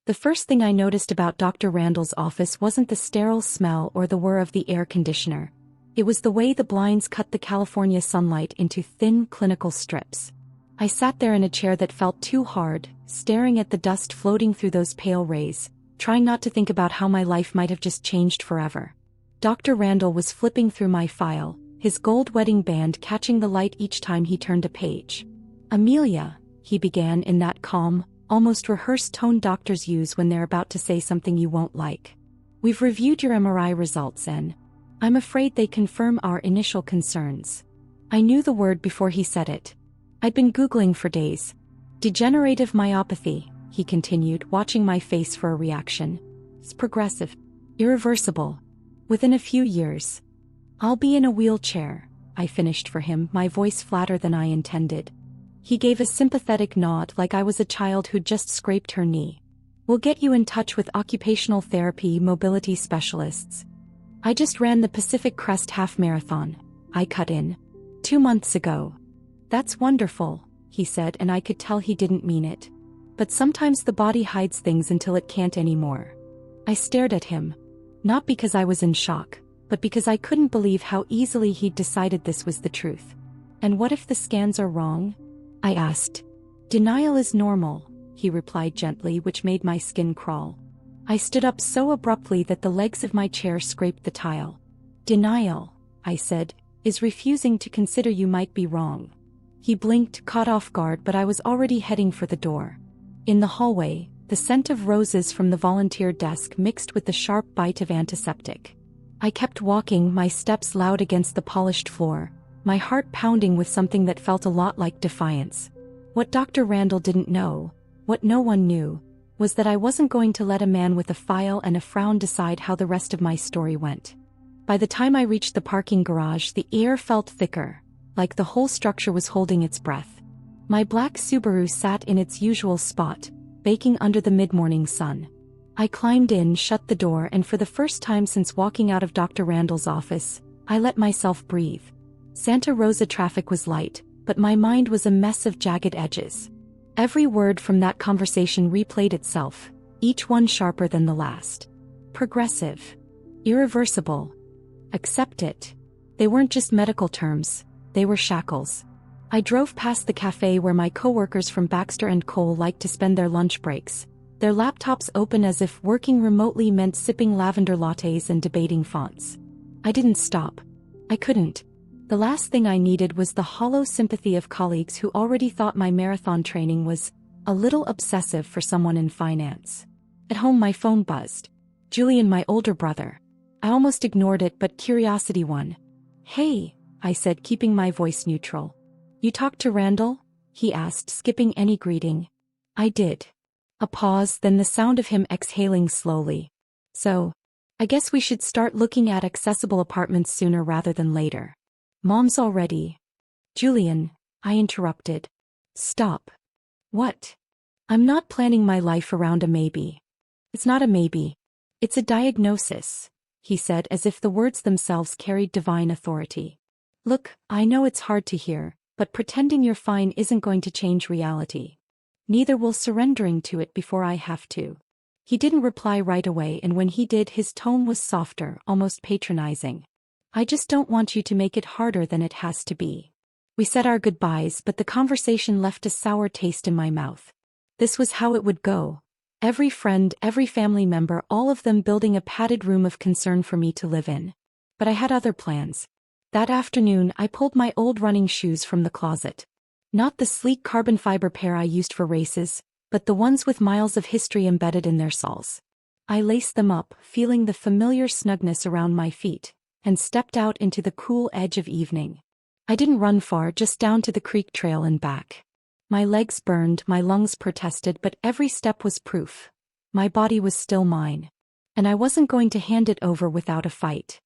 The first thing I noticed about Dr. Randall's office wasn't the sterile smell or the whir of the air conditioner. It was the way the blinds cut the California sunlight into thin, clinical strips. I sat there in a chair that felt too hard, staring at the dust floating through those pale rays, trying not to think about how my life might have just changed forever. Dr. Randall was flipping through my file, his gold wedding band catching the light each time he turned a page. "Amelia," he began in that calm, almost rehearsed tone doctors use when they're about to say something you won't like. "We've reviewed your MRI results and I'm afraid they confirm our initial concerns." I knew the word before he said it. I'd been Googling for days. "Degenerative myopathy," he continued, watching my face for a reaction. "It's progressive. Irreversible. Within a few years. I'll be in a wheelchair," I finished for him, my voice flatter than I intended. He gave a sympathetic nod like I was a child who'd just scraped her knee. "We'll get you in touch with occupational therapy mobility specialists. I just ran the Pacific Crest Half Marathon," I cut in. 2 months ago." "That's wonderful," he said, and I could tell he didn't mean it. But sometimes the body hides things until it can't anymore. I stared at him. Not because I was in shock, but because I couldn't believe how easily he'd decided this was the truth. "And what if the scans are wrong?" I asked. "Denial is normal," he replied gently, which made my skin crawl. I stood up so abruptly that the legs of my chair scraped the tile. "Denial," I said, "is refusing to consider you might be wrong." He blinked, caught off guard, but I was already heading for the door. In the hallway, the scent of roses from the volunteer desk mixed with the sharp bite of antiseptic. I kept walking, my steps loud against the polished floor, my heart pounding with something that felt a lot like defiance. What Dr. Randall didn't know, what no one knew, was that I wasn't going to let a man with a file and a frown decide how the rest of my story went. By the time I reached the parking garage, the air felt thicker, like the whole structure was holding its breath. My black Subaru sat in its usual spot, baking under the mid-morning sun. I climbed in, shut the door, and for the first time since walking out of Dr. Randall's office, I let myself breathe. Santa Rosa traffic was light, but my mind was a mess of jagged edges. Every word from that conversation replayed itself, each one sharper than the last. Progressive. Irreversible. Accept it. They weren't just medical terms, they were shackles. I drove past the cafe where my coworkers from Baxter & Cole liked to spend their lunch breaks, their laptops open as if working remotely meant sipping lavender lattes and debating fonts. I didn't stop. I couldn't. The last thing I needed was the hollow sympathy of colleagues who already thought my marathon training was a little obsessive for someone in finance. At home my phone buzzed. Julian, my older brother. I almost ignored it, but curiosity won. "Hey," I said, keeping my voice neutral. "You talked to Randall?" he asked, skipping any greeting. I did. A pause, then the sound of him exhaling slowly. "So, I guess we should start looking at accessible apartments sooner rather than later." "Mom's already." "Julian," I interrupted. "Stop." "What?" "I'm not planning my life around a maybe." "It's not a maybe. It's a diagnosis," he said, as if the words themselves carried divine authority. "Look, I know it's hard to hear, but pretending you're fine isn't going to change reality. Neither will surrendering to it before I have to." He didn't reply right away, and when he did, his tone was softer, almost patronizing. "I just don't want you to make it harder than it has to be." We said our goodbyes, but the conversation left a sour taste in my mouth. This was how it would go. Every friend, every family member, all of them building a padded room of concern for me to live in. But I had other plans. That afternoon, I pulled my old running shoes from the closet. Not the sleek carbon fiber pair I used for races, but the ones with miles of history embedded in their soles. I laced them up, feeling the familiar snugness around my feet, and stepped out into the cool edge of evening. I didn't run far, just down to the creek trail and back. My legs burned, my lungs protested, but every step was proof. My body was still mine. And I wasn't going to hand it over without a fight.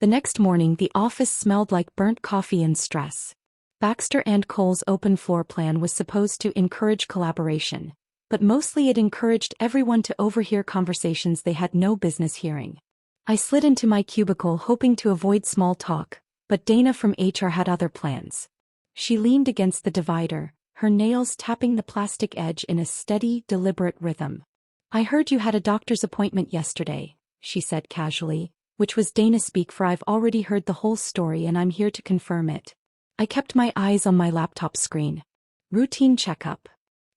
The next morning, the office smelled like burnt coffee and stress. Baxter & Cole's open floor plan was supposed to encourage collaboration, but mostly it encouraged everyone to overhear conversations they had no business hearing. I slid into my cubicle hoping to avoid small talk, but Dana from HR had other plans. She leaned against the divider, her nails tapping the plastic edge in a steady, deliberate rhythm. I heard you had a doctor's appointment yesterday, she said casually, which was Dana speak for I've already heard the whole story and I'm here to confirm it. I kept my eyes on my laptop screen. Routine checkup.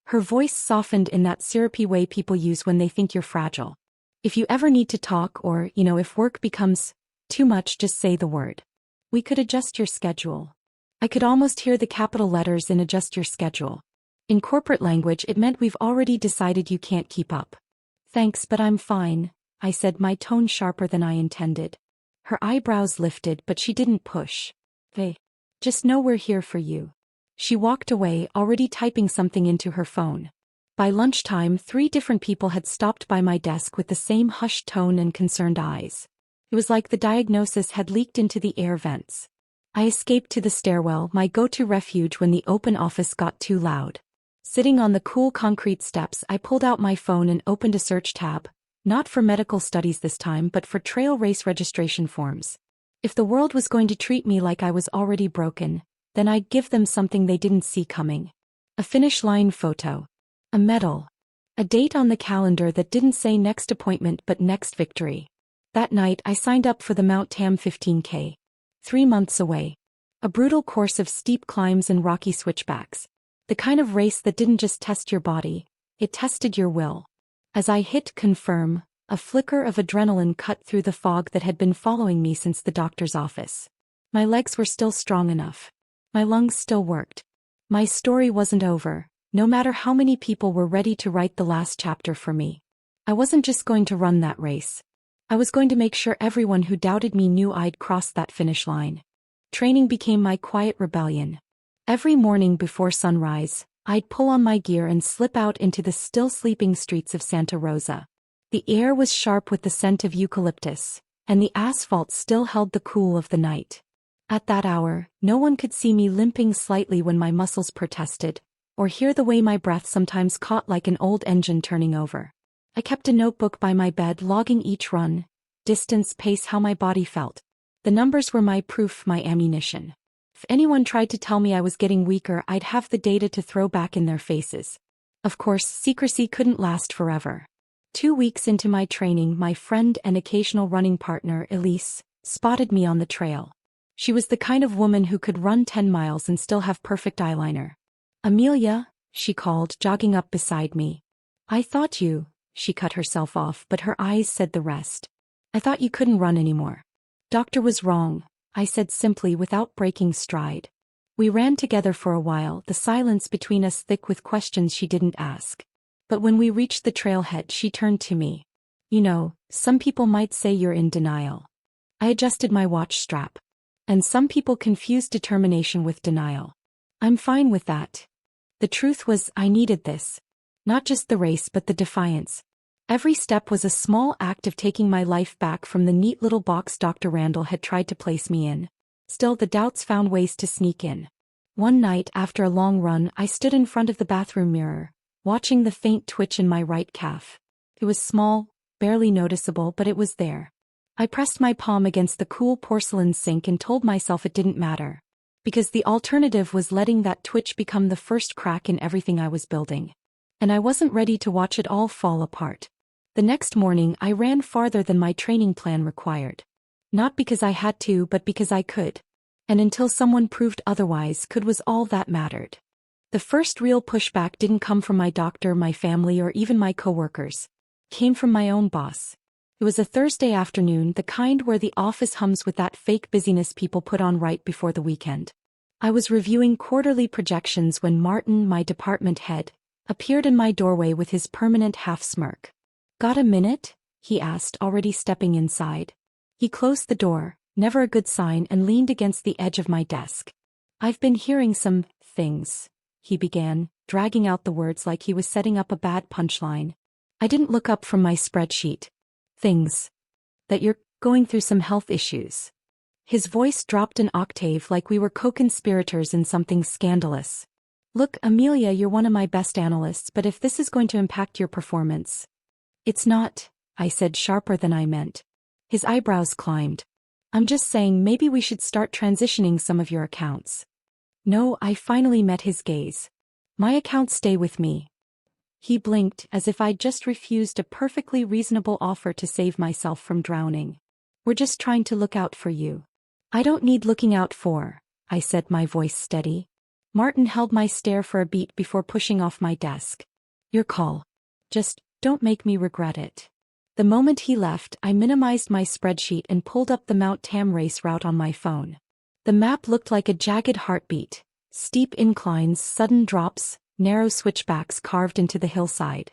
Her voice softened in that syrupy way people use when they think you're fragile. If you ever need to talk or, if work becomes too much, just say the word. We could adjust your schedule. I could almost hear the capital letters in adjust your schedule. In corporate language, it meant we've already decided you can't keep up. Thanks, but I'm fine, I said, my tone sharper than I intended. Her eyebrows lifted, but she didn't push. Hey, just know we're here for you. She walked away, already typing something into her phone. By lunchtime, 3 different people had stopped by my desk with the same hushed tone and concerned eyes. It was like the diagnosis had leaked into the air vents. I escaped to the stairwell, my go-to refuge when the open office got too loud. Sitting on the cool concrete steps, I pulled out my phone and opened a search tab, not for medical studies this time but for trail race registration forms. If the world was going to treat me like I was already broken, then I'd give them something they didn't see coming. A finish line photo. A medal. A date on the calendar that didn't say next appointment but next victory. That night I signed up for the Mount Tam 15K. 3 months away. A brutal course of steep climbs and rocky switchbacks. The kind of race that didn't just test your body, it tested your will. As I hit confirm, a flicker of adrenaline cut through the fog that had been following me since the doctor's office. My legs were still strong enough. My lungs still worked. My story wasn't over, no matter how many people were ready to write the last chapter for me. I wasn't just going to run that race. I was going to make sure everyone who doubted me knew I'd crossed that finish line. Training became my quiet rebellion. Every morning before sunrise, I'd pull on my gear and slip out into the still sleeping streets of Santa Rosa. The air was sharp with the scent of eucalyptus, and the asphalt still held the cool of the night. At that hour, no one could see me limping slightly when my muscles protested, or hear the way my breath sometimes caught like an old engine turning over. I kept a notebook by my bed logging each run, distance, pace, how my body felt. The numbers were my proof, my ammunition. If anyone tried to tell me I was getting weaker, I'd have the data to throw back in their faces. Of course, secrecy couldn't last forever. 2 weeks into my training, my friend and occasional running partner, Elise, spotted me on the trail. She was the kind of woman who could run 10 miles and still have perfect eyeliner. Amelia, she called, jogging up beside me. I thought you, she cut herself off, but her eyes said the rest. I thought you couldn't run anymore. Doctor was wrong, I said simply without breaking stride. We ran together for a while, the silence between us thick with questions she didn't ask. But when we reached the trailhead, she turned to me. Some people might say you're in denial. I adjusted my watch strap. And some people confuse determination with denial. I'm fine with that. The truth was, I needed this. Not just the race but the defiance. Every step was a small act of taking my life back from the neat little box Dr. Randall had tried to place me in. Still, the doubts found ways to sneak in. One night, after a long run, I stood in front of the bathroom mirror, watching the faint twitch in my right calf. It was small, barely noticeable, but it was there. I pressed my palm against the cool porcelain sink and told myself it didn't matter. Because the alternative was letting that twitch become the first crack in everything I was building. And I wasn't ready to watch it all fall apart. The next morning, I ran farther than my training plan required. Not because I had to, but because I could. And until someone proved otherwise, could was all that mattered. The first real pushback didn't come from my doctor, my family, or even my coworkers. It came from my own boss. It was a Thursday afternoon, the kind where the office hums with that fake busyness people put on right before the weekend. I was reviewing quarterly projections when Martin, my department head, appeared in my doorway with his permanent half-smirk. "Got a minute?" he asked, already stepping inside. He closed the door, never a good sign, and leaned against the edge of my desk. "I've been hearing some things," he began, dragging out the words like he was setting up a bad punchline. I didn't look up from my spreadsheet. "Things. That you're going through some health issues." His voice dropped an octave like we were co-conspirators in something scandalous. "Look, Amelia, you're one of my best analysts, but if this is going to impact your performance..." "It's not," I said, sharper than I meant. His eyebrows climbed. "I'm just saying maybe we should start transitioning some of your accounts." "No," I finally met his gaze. "My accounts stay with me." He blinked as if I'd just refused a perfectly reasonable offer to save myself from drowning. We're just trying to look out for you. I don't need looking out for, I said, my voice steady. Martin held my stare for a beat before pushing off my desk. Your call. Just don't make me regret it. The moment he left, I minimized my spreadsheet and pulled up the Mount Tam race route on my phone. The map looked like a jagged heartbeat. Steep inclines, sudden drops, narrow switchbacks carved into the hillside.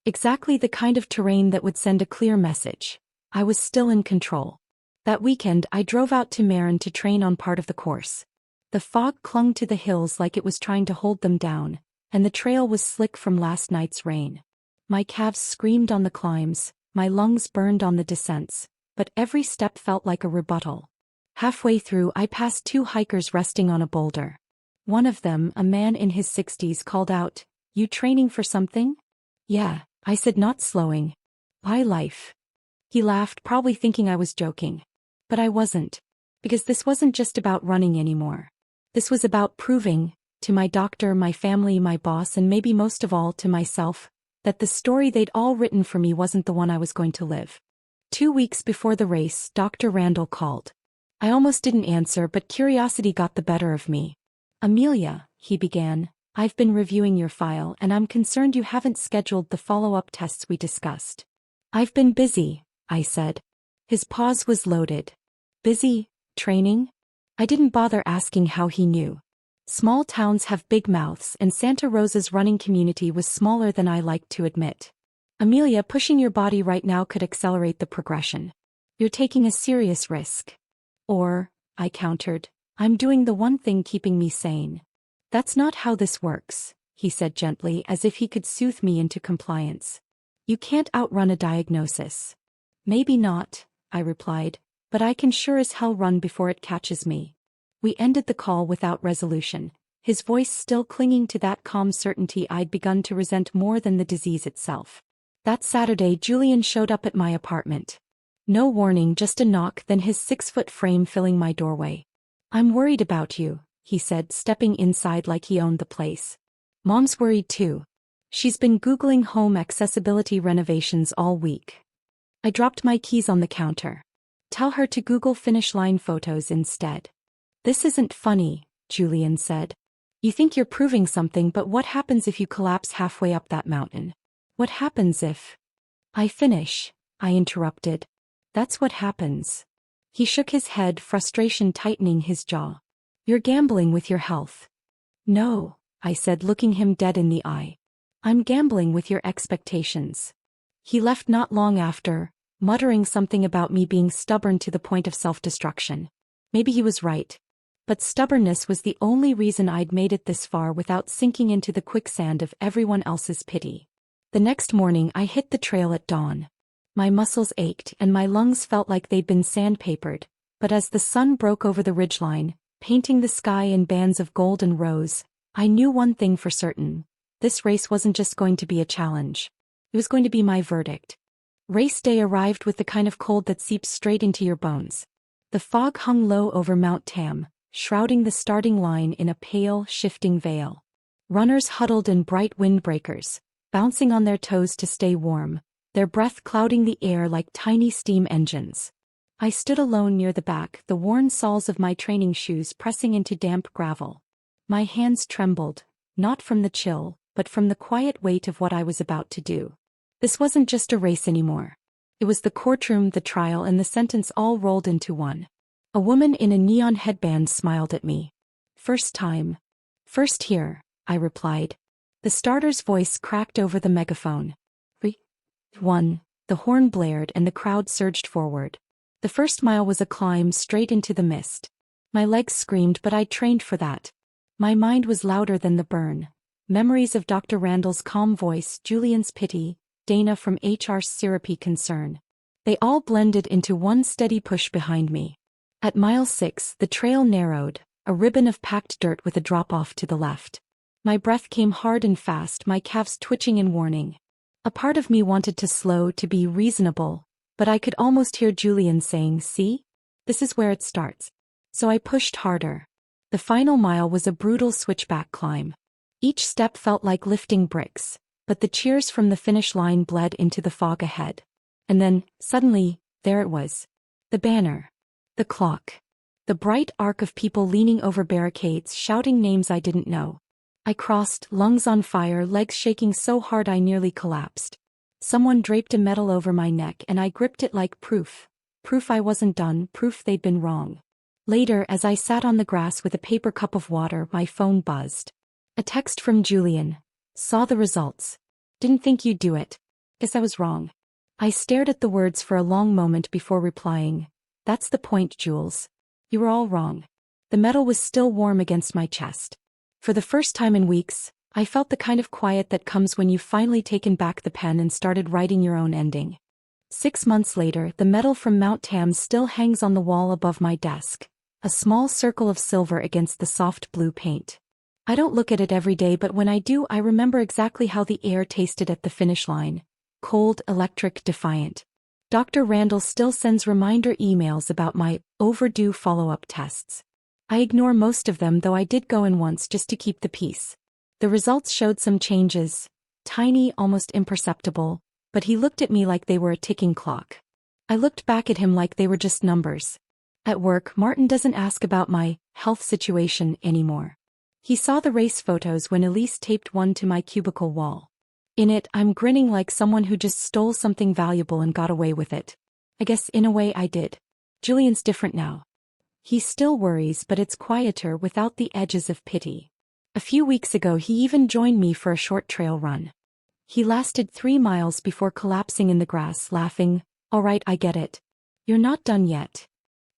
Exactly the kind of terrain that would send a clear message. I was still in control. That weekend I drove out to Marin to train on part of the course. The fog clung to the hills like it was trying to hold them down, and the trail was slick from last night's rain. My calves screamed on the climbs, my lungs burned on the descents, but every step felt like a rebuttal. Halfway through I passed two hikers resting on a boulder. One of them, a man in his 60s, called out, "You training for something?" "Yeah," I said, not slowing. "Why life?" He laughed, probably thinking I was joking. But I wasn't. Because this wasn't just about running anymore. This was about proving, to my doctor, my family, my boss, and maybe most of all to myself, that the story they'd all written for me wasn't the one I was going to live. 2 weeks before the race, Dr. Randall called. I almost didn't answer, but curiosity got the better of me. "Amelia," he began, "I've been reviewing your file and I'm concerned you haven't scheduled the follow-up tests we discussed." "I've been busy," I said. His pause was loaded. "Busy? Training?" I didn't bother asking how he knew. Small towns have big mouths, and Santa Rosa's running community was smaller than I liked to admit. "Amelia, pushing your body right now could accelerate the progression. You're taking a serious risk." "Or," I countered, "I'm doing the one thing keeping me sane." "That's not how this works," he said gently, as if he could soothe me into compliance. "You can't outrun a diagnosis." "Maybe not," I replied, "but I can sure as hell run before it catches me." We ended the call without resolution, his voice still clinging to that calm certainty I'd begun to resent more than the disease itself. That Saturday Julian showed up at my apartment. No warning, just a knock, then his 6-foot frame filling my doorway. "I'm worried about you," he said, stepping inside like he owned the place. "Mom's worried too. She's been Googling home accessibility renovations all week." I dropped my keys on the counter. "Tell her to Google finish line photos instead." "This isn't funny," Julian said. "You think you're proving something, but what happens if you collapse halfway up that mountain? What happens if—" "I finish," I interrupted. "That's what happens." He shook his head, frustration tightening his jaw. "You're gambling with your health." "No," I said, looking him dead in the eye. "I'm gambling with your expectations." He left not long after, muttering something about me being stubborn to the point of self-destruction. Maybe he was right. But stubbornness was the only reason I'd made it this far without sinking into the quicksand of everyone else's pity. The next morning I hit the trail at dawn. My muscles ached and my lungs felt like they'd been sandpapered, but as the sun broke over the ridgeline, painting the sky in bands of gold and rose, I knew one thing for certain. This race wasn't just going to be a challenge. It was going to be my verdict. Race day arrived with the kind of cold that seeps straight into your bones. The fog hung low over Mount Tam, shrouding the starting line in a pale, shifting veil. Runners huddled in bright windbreakers, bouncing on their toes to stay warm, their breath clouding the air like tiny steam engines. I stood alone near the back, the worn soles of my training shoes pressing into damp gravel. My hands trembled, not from the chill, but from the quiet weight of what I was about to do. This wasn't just a race anymore. It was the courtroom, the trial, and the sentence all rolled into one. A woman in a neon headband smiled at me. "First time." "First here," I replied. The starter's voice cracked over the megaphone. 3, 1, the horn blared and the crowd surged forward. The first mile was a climb straight into the mist. My legs screamed, but I'd trained for that. My mind was louder than the burn. Memories of Dr. Randall's calm voice, Julian's pity, Dana from HR's syrupy concern. They all blended into one steady push behind me. At mile 6, the trail narrowed, a ribbon of packed dirt with a drop-off to the left. My breath came hard and fast, my calves twitching in warning. A part of me wanted to slow, to be reasonable, but I could almost hear Julian saying, "See? This is where it starts." So I pushed harder. The final mile was a brutal switchback climb. Each step felt like lifting bricks. but the cheers from the finish line bled into the fog ahead. And then, suddenly, there it was. The banner. The clock. The bright arc of people leaning over barricades shouting names I didn't know. I crossed, lungs on fire, legs shaking so hard I nearly collapsed. Someone draped a medal over my neck and I gripped it like proof. Proof I wasn't done, proof they'd been wrong. Later, as I sat on the grass with a paper cup of water, my phone buzzed. A text from Julian. Saw the results. Didn't think you'd do it. Guess I was wrong. I stared at the words for a long moment before replying. That's the point, Jules. You were all wrong. The metal was still warm against my chest. For the first time in weeks, I felt the kind of quiet that comes when you've finally taken back the pen and started writing your own ending. 6 months later, the medal from Mount Thames still hangs on the wall above my desk, a small circle of silver against the soft blue paint. I don't look at it every day, but when I do, I remember exactly how the air tasted at the finish line. Cold, electric, defiant. Dr. Randall still sends reminder emails about my overdue follow-up tests. I ignore most of them, though I did go in once just to keep the peace. The results showed some changes, tiny, almost imperceptible, but he looked at me like they were a ticking clock. I looked back at him like they were just numbers. At work, Martin doesn't ask about my health situation anymore. He saw the race photos when Elise taped one to my cubicle wall. In it, I'm grinning like someone who just stole something valuable and got away with it. I guess in a way I did. Julian's different now. He still worries, but it's quieter, without the edges of pity. A few weeks ago he even joined me for a short trail run. He lasted 3 miles before collapsing in the grass, laughing, "All right, I get it. You're not done yet."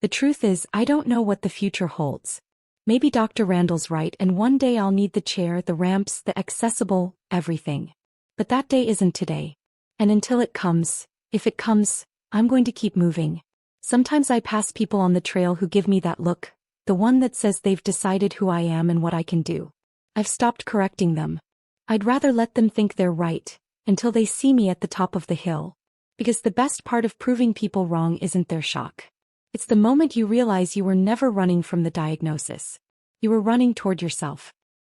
The truth is, I don't know what the future holds. Maybe Dr. Randall's right and one day I'll need the chair, the ramps, the accessible, everything. But that day isn't today. And until it comes, if it comes, I'm going to keep moving. Sometimes I pass people on the trail who give me that look, the one that says they've decided who I am and what I can do. I've stopped correcting them. I'd rather let them think they're right, until they see me at the top of the hill. Because the best part of proving people wrong isn't their shock. It's the moment you realize you were never running from the diagnosis. You were running toward yourself.